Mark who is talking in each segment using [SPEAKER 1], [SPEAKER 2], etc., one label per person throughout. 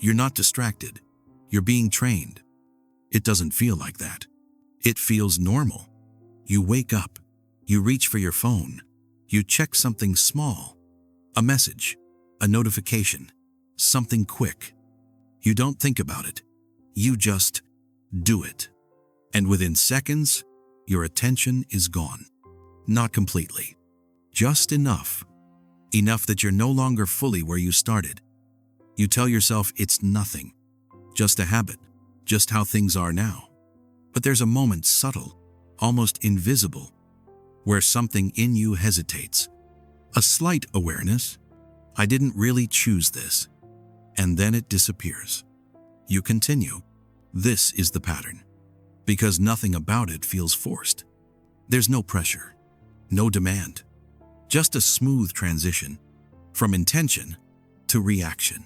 [SPEAKER 1] You're not distracted. You're being trained. It doesn't feel like that. It feels normal. You wake up. You reach for your phone. You check something small. A message. A notification. Something quick. You don't think about it. You just do it. And within seconds, your attention is gone. Not completely. Just enough. Enough that you're no longer fully where you started. You tell yourself it's nothing. Just a habit. Just how things are now. But there's a moment, subtle, almost invisible, where something in you hesitates. A slight awareness. I didn't really choose this. And then it disappears. You continue. This is the pattern. Because nothing about it feels forced. There's no pressure. No demand. Just a smooth transition. From intention to reaction.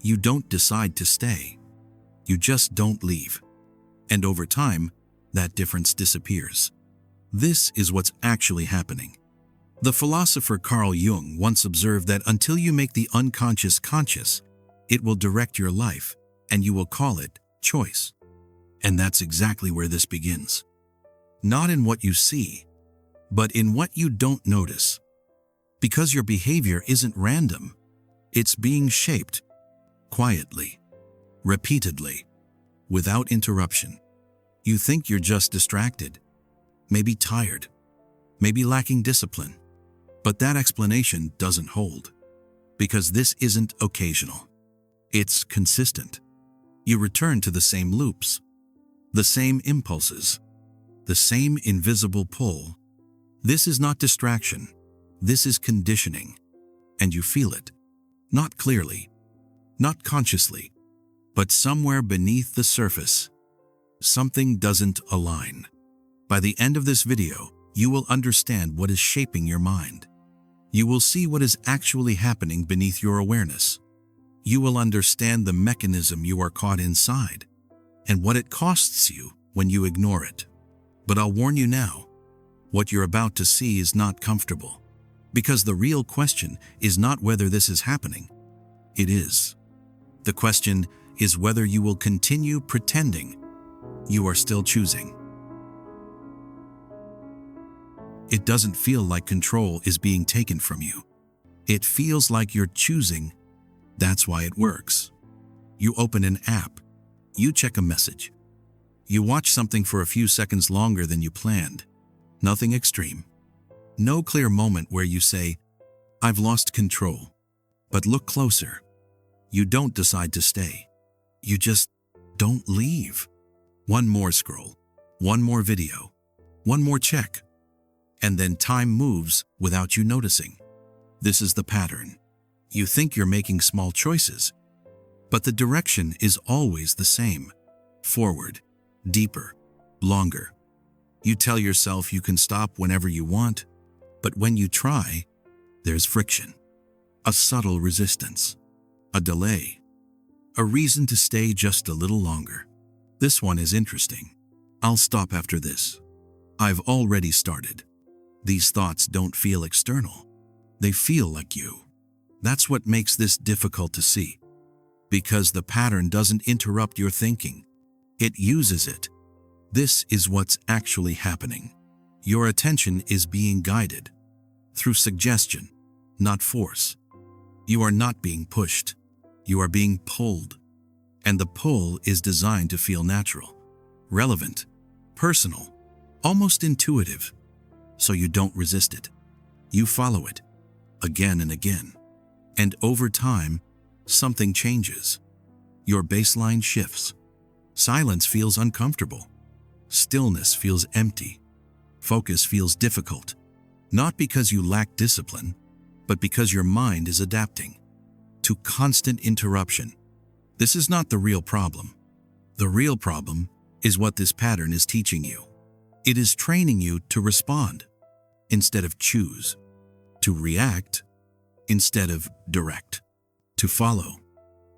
[SPEAKER 1] You don't decide to stay. You just don't leave. And over time, that difference disappears. This is what's actually happening. The philosopher Carl Jung once observed that until you make the unconscious conscious, it will direct your life, and you will call it choice. And that's exactly where this begins. Not in what you see, but in what you don't notice. Because your behavior isn't random. It's being shaped quietly, repeatedly, without interruption. You think you're just distracted, maybe tired, maybe lacking discipline. But that explanation doesn't hold. Because this isn't occasional. It's consistent. You return to the same loops, the same impulses, the same invisible pull. This is not distraction. This is conditioning. And you feel it. Not clearly, not consciously, but somewhere beneath the surface. Something doesn't align. By the end of this video, you will understand what is shaping your mind. You will see what is actually happening beneath your awareness. You will understand the mechanism you are caught inside and what it costs you when you ignore it. But I'll warn you now, what you're about to see is not comfortable. Because the real question is not whether this is happening. It is. The question is whether you will continue pretending you are still choosing. It doesn't feel like control is being taken from you. It feels like you're choosing. That's why it works. You open an app. You check a message. You watch something for a few seconds longer than you planned. Nothing extreme. No clear moment where you say, I've lost control. But look closer. You don't decide to stay. You just don't leave. One more scroll. One more video. One more check. And then time moves without you noticing. This is the pattern. You think you're making small choices, but the direction is always the same. Forward, deeper, longer. You tell yourself you can stop whenever you want, but when you try, there's friction. A subtle resistance. A delay. A reason to stay just a little longer. This one is interesting. I'll stop after this. I've already started. These thoughts don't feel external. They feel like you. That's what makes this difficult to see. Because the pattern doesn't interrupt your thinking. It uses it. This is what's actually happening. Your attention is being guided. Through suggestion, not force. You are not being pushed. You are being pulled. And the pull is designed to feel natural, relevant, personal, almost intuitive. So you don't resist it. You follow it, again and again. And over time, something changes. Your baseline shifts. Silence feels uncomfortable. Stillness feels empty. Focus feels difficult. Not because you lack discipline, but because your mind is adapting to constant interruption. This is not the real problem. The real problem is what this pattern is teaching you. It is training you to respond instead of choose, to react instead of direct, to follow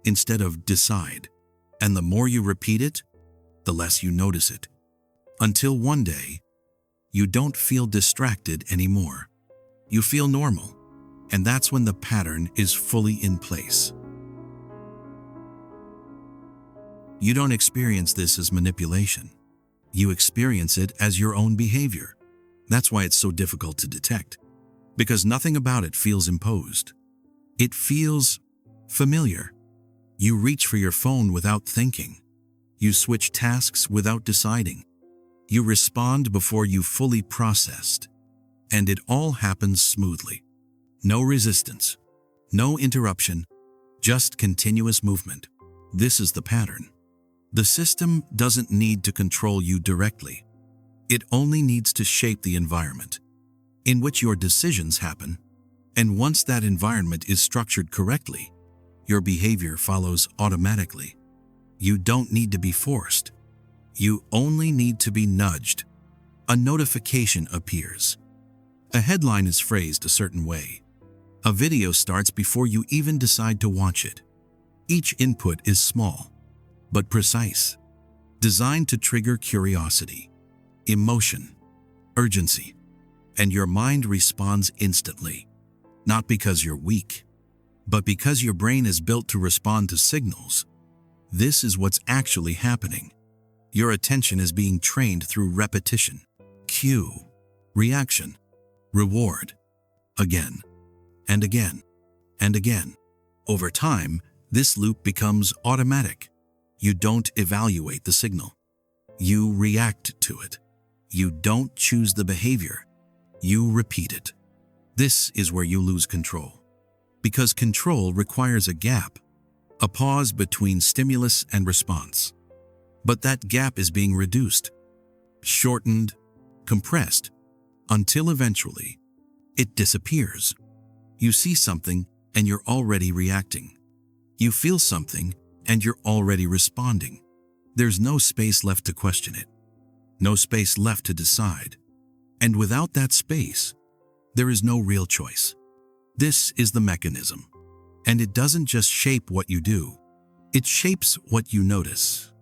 [SPEAKER 1] instead of decide. And the more you repeat it, the less you notice it. Until one day, you don't feel distracted anymore. You feel normal, and that's when the pattern is fully in place. You don't experience this as manipulation. You experience it as your own behavior. That's why it's so difficult to detect, because nothing about it feels imposed. It feels familiar. You reach for your phone without thinking. You switch tasks without deciding. You respond before you fully processed. And it all happens smoothly. No resistance, no interruption, just continuous movement. This is the pattern. The system doesn't need to control you directly. It only needs to shape the environment in which your decisions happen. And once that environment is structured correctly, your behavior follows automatically. You don't need to be forced. You only need to be nudged. A notification appears. A headline is phrased a certain way. A video starts before you even decide to watch it. Each input is small, but precise, designed to trigger curiosity, emotion, urgency, and your mind responds instantly. Not because you're weak, but because your brain is built to respond to signals. This is what's actually happening. Your attention is being trained through repetition. Cue, reaction, reward, again, and again, and again. Over time, this loop becomes automatic. You don't evaluate the signal. You react to it. You don't choose the behavior. You repeat it. This is where you lose control. Because control requires a gap, a pause between stimulus and response. But that gap is being reduced, shortened, compressed, until eventually it disappears. You see something and you're already reacting. You feel something and you're already responding. There's no space left to question it, no space left to decide. And without that space, there is no real choice. This is the mechanism. And it doesn't just shape what you do. It shapes what you notice,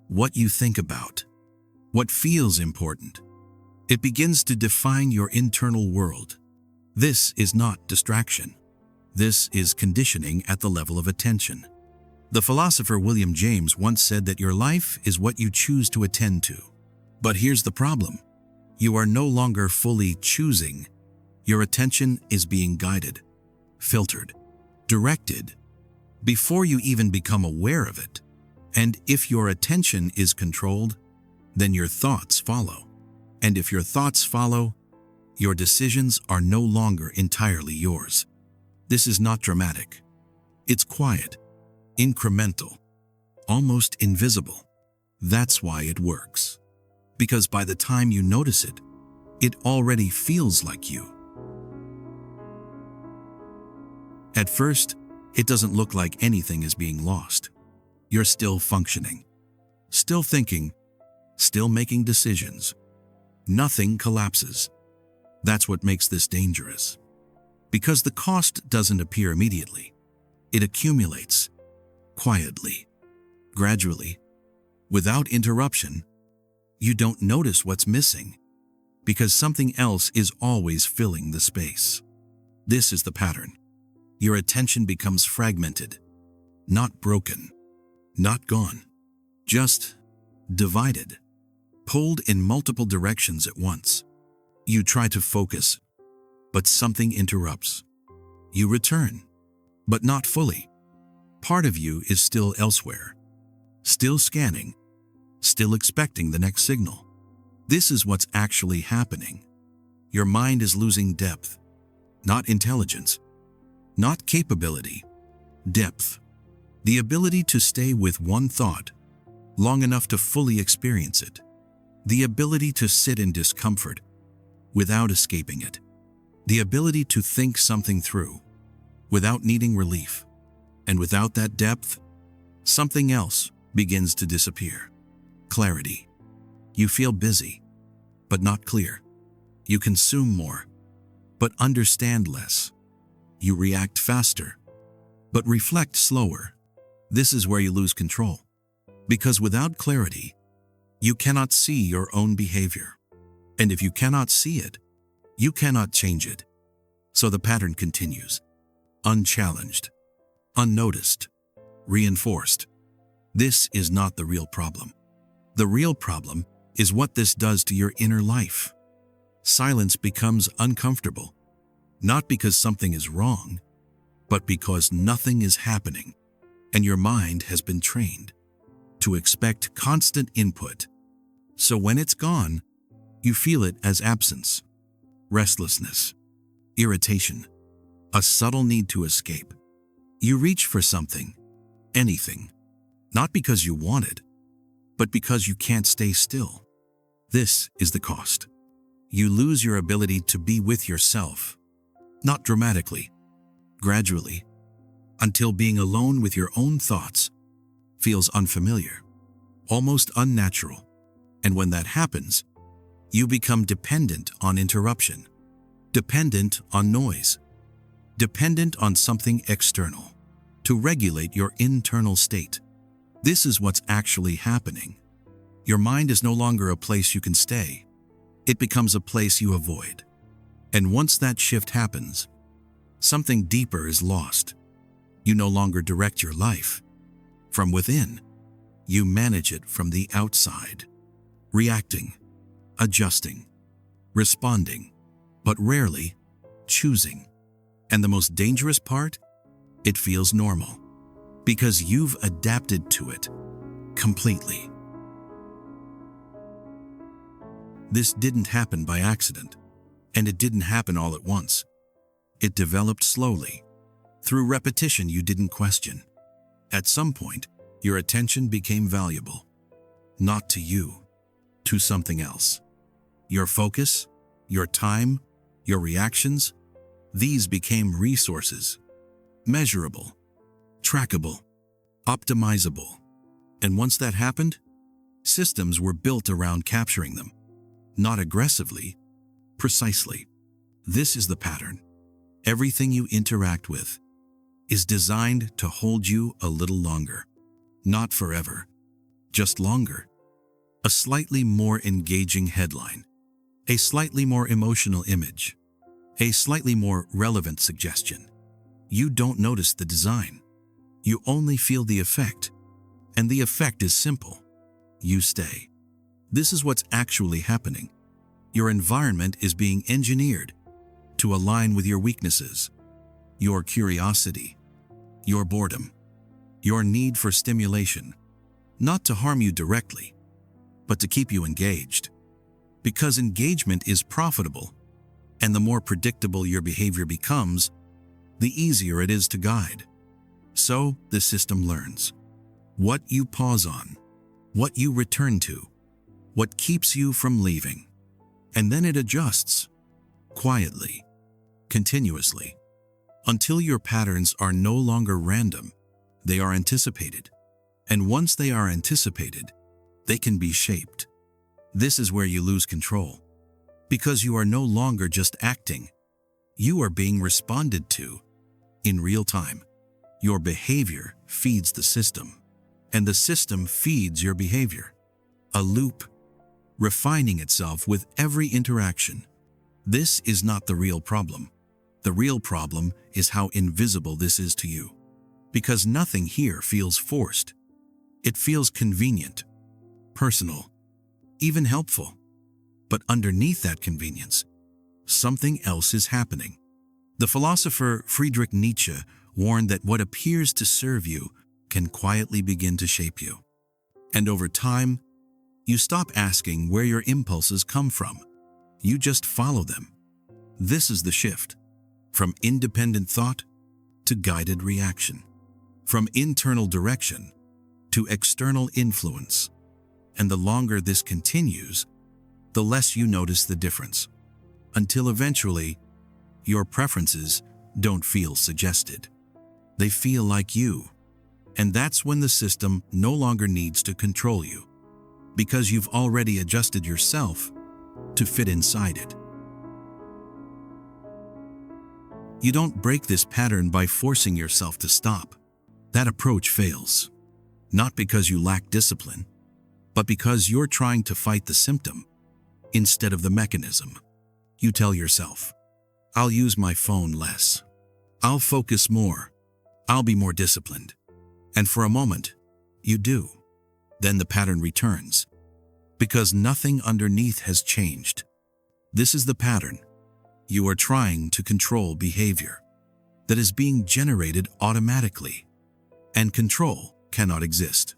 [SPEAKER 1] what you think about, what feels important. It begins to define your internal world. This is not distraction. This is conditioning at the level of attention. The philosopher William James once said that your life is what you choose to attend to. But here's the problem. You are no longer fully choosing. Your attention is being guided, filtered, directed, before you even become aware of it. And if your attention is controlled, then your thoughts follow. And if your thoughts follow, your decisions are no longer entirely yours. This is not dramatic. It's quiet, incremental, almost invisible. That's why it works. Because by the time you notice it, it already feels like you. At first, it doesn't look like anything is being lost. You're still functioning, still thinking, still making decisions. Nothing collapses. That's what makes this dangerous. Because the cost doesn't appear immediately. It accumulates, quietly, gradually, without interruption. You don't notice what's missing, because something else is always filling the space. This is the pattern. Your attention becomes fragmented, not broken, not gone, just divided, pulled in multiple directions at once. You try to focus, but something interrupts. You return, but not fully. Part of you is still elsewhere, still scanning, still expecting the next signal. This is what's actually happening. Your mind is losing depth, not intelligence, not capability, depth. The ability to stay with one thought long enough to fully experience it. The ability to sit in discomfort without escaping it. The ability to think something through without needing relief. And without that depth, something else begins to disappear. Clarity. You feel busy, but not clear. You consume more, but understand less. You react faster, but reflect slower. This is where you lose control. Because without clarity, you cannot see your own behavior. And if you cannot see it, you cannot change it. So the pattern continues, unchallenged, unnoticed, reinforced. This is not the real problem. The real problem is what this does to your inner life. Silence becomes uncomfortable, not because something is wrong, but because nothing is happening, and your mind has been trained to expect constant input. So when it's gone, you feel it as absence, restlessness, irritation, a subtle need to escape. You reach for something, anything, not because you want it, but because you can't stay still. This is the cost. You lose your ability to be with yourself, not dramatically, gradually, until being alone with your own thoughts feels unfamiliar, almost unnatural. And when that happens, you become dependent on interruption, dependent on noise, dependent on something external to regulate your internal state. This is what's actually happening. Your mind is no longer a place you can stay. It becomes a place you avoid. And once that shift happens, something deeper is lost. You no longer direct your life from within. You manage it from the outside, reacting, adjusting, responding, but rarely choosing. And the most dangerous part? It feels normal because you've adapted to it completely. This didn't happen by accident, and it didn't happen all at once. It developed slowly, through repetition you didn't question. At some point, your attention became valuable, not to you, to something else. Your focus, your time, your reactions, these became resources, measurable, trackable, optimizable. And once that happened, systems were built around capturing them. Not aggressively, precisely. This is the pattern. Everything you interact with is designed to hold you a little longer. Not forever, just longer. A slightly more engaging headline, a slightly more emotional image, a slightly more relevant suggestion. You don't notice the design. You only feel the effect. And the effect is simple. You stay. This is what's actually happening. Your environment is being engineered to align with your weaknesses, your curiosity, your boredom, your need for stimulation, not to harm you directly, but to keep you engaged. Because engagement is profitable, and the more predictable your behavior becomes, the easier it is to guide. So the system learns what you pause on, what you return to, what keeps you from leaving. And then it adjusts, quietly, continuously, until your patterns are no longer random, they are anticipated. And once they are anticipated, they can be shaped. This is where you lose control, because you are no longer just acting. You are being responded to in real time. Your behavior feeds the system, and the system feeds your behavior. A loop, refining itself with every interaction. This is not the real problem. The real problem is how invisible this is to you. Because nothing here feels forced. It feels convenient, personal, even helpful. But underneath that convenience, something else is happening. The philosopher Friedrich Nietzsche warned that what appears to serve you can quietly begin to shape you. And over time, you stop asking where your impulses come from. You just follow them. This is the shift. From independent thought to guided reaction. From internal direction to external influence. And the longer this continues, the less you notice the difference. Until eventually, your preferences don't feel suggested. They feel like you. And that's when the system no longer needs to control you, because you've already adjusted yourself to fit inside it. You don't break this pattern by forcing yourself to stop. That approach fails, not because you lack discipline, but because you're trying to fight the symptom instead of the mechanism. You tell yourself, I'll use my phone less. I'll focus more. I'll be more disciplined. And for a moment, You do. Then the pattern returns, because nothing underneath has changed. This is the pattern. You are trying to control behavior that is being generated automatically, and control cannot exist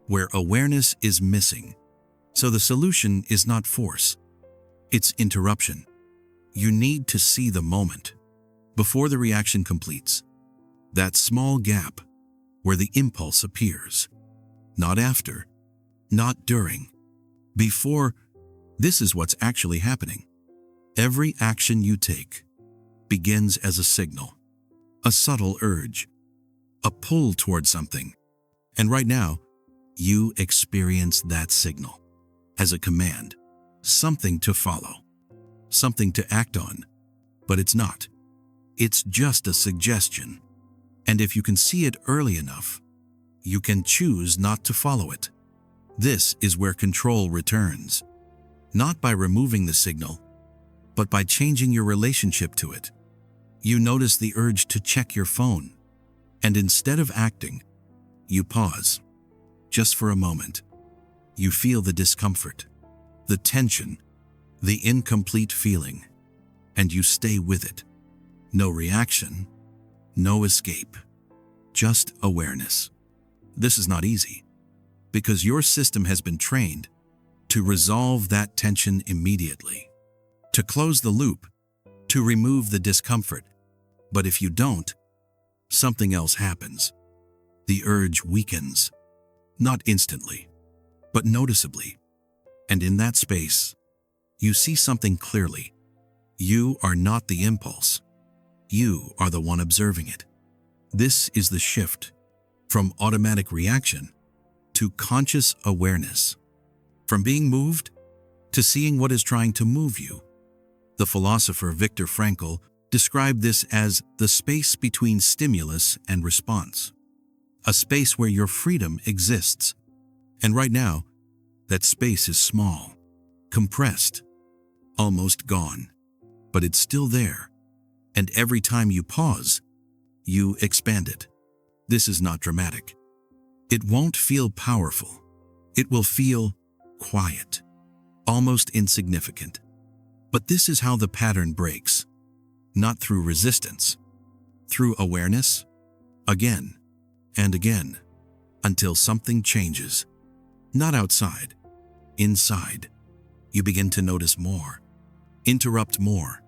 [SPEAKER 1] where awareness is missing. So the solution is not force, it's interruption. You need to see the moment before the reaction completes, that small gap where the impulse appears, not after, not during, before. This is what's actually happening. Every action you take begins as a signal, a subtle urge, a pull toward something. And right now, you experience that signal as a command, something to follow, something to act on. But it's not. It's just a suggestion. And if you can see it early enough, you can choose not to follow it. This is where control returns, not by removing the signal, but by changing your relationship to it. You notice the urge to check your phone, and instead of acting, you pause. Just for a moment, you feel the discomfort, the tension, the incomplete feeling, and you stay with it. No reaction, no escape, just awareness. This is not easy, because your system has been trained to resolve that tension immediately, to close the loop, to remove the discomfort. But if you don't, something else happens. The urge weakens, not instantly, but noticeably. And in that space, you see something clearly. You are not the impulse. You are the one observing it. This is the shift from automatic reaction to conscious awareness, from being moved to seeing what is trying to move you. The philosopher Viktor Frankl described this as the space between stimulus and response, a space where your freedom exists. And right now, that space is small, compressed, almost gone, but it's still there. And every time you pause, you expand it. This is not dramatic. It won't feel powerful. It will feel quiet, almost insignificant. But this is how the pattern breaks. Not through resistance, through awareness, again and again, until something changes. Not outside, inside. You begin to notice more, interrupt more,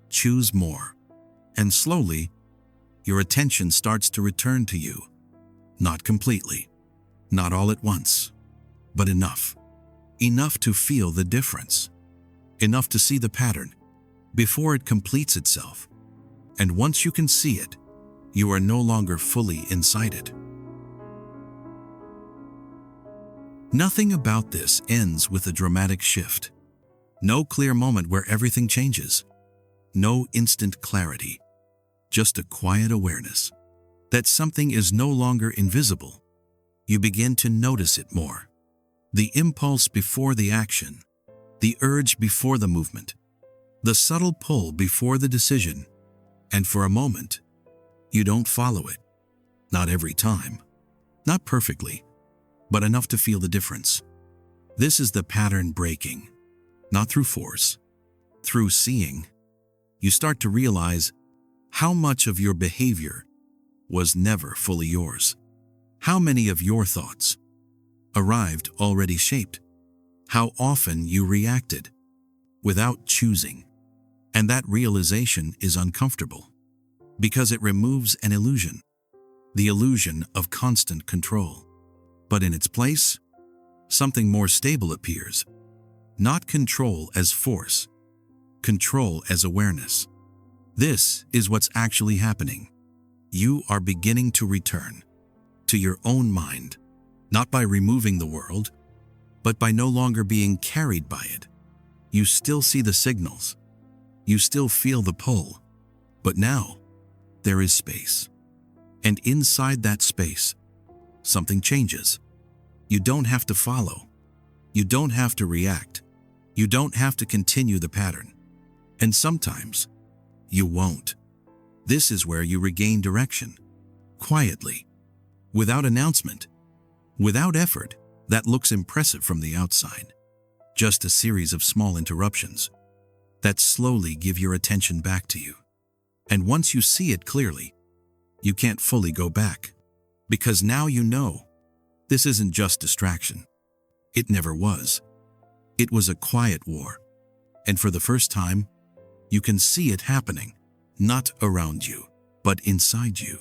[SPEAKER 1] choose more, and slowly, your attention starts to return to you. Not completely, not all at once, but enough. Enough to feel the difference, enough to see the pattern before it completes itself. And once you can see it, you are no longer fully inside it. Nothing about this ends with a dramatic shift. No clear moment where everything changes. No instant clarity. Just a quiet awareness that something is no longer invisible. You begin to notice it more. The impulse before the action, the urge before the movement, the subtle pull before the decision. And for a moment, you don't follow it. Not every time, not perfectly, but enough to feel the difference. This is the pattern breaking, not through force, through seeing. You start to realize how much of your behavior was never fully yours. How many of your thoughts arrived already shaped. How often you reacted without choosing. And that realization is uncomfortable because it removes an illusion, the illusion of constant control. But in its place, something more stable appears. Not control as force, control as awareness. This is what's actually happening. You are beginning to return to your own mind, not by removing the world, but by no longer being carried by it. You still see the signals. You still feel the pull. But now, there is space. And inside that space, something changes. You don't have to follow. You don't have to react. You don't have to continue the pattern. And sometimes, you won't. This is where you regain direction. Quietly. Without announcement. Without effort, that looks impressive from the outside. Just a series of small interruptions that slowly give your attention back to you. And once you see it clearly, you can't fully go back. Because now you know, this isn't just distraction. It never was. It was a quiet war. And for the first time, you can see it happening, not around you, but inside you.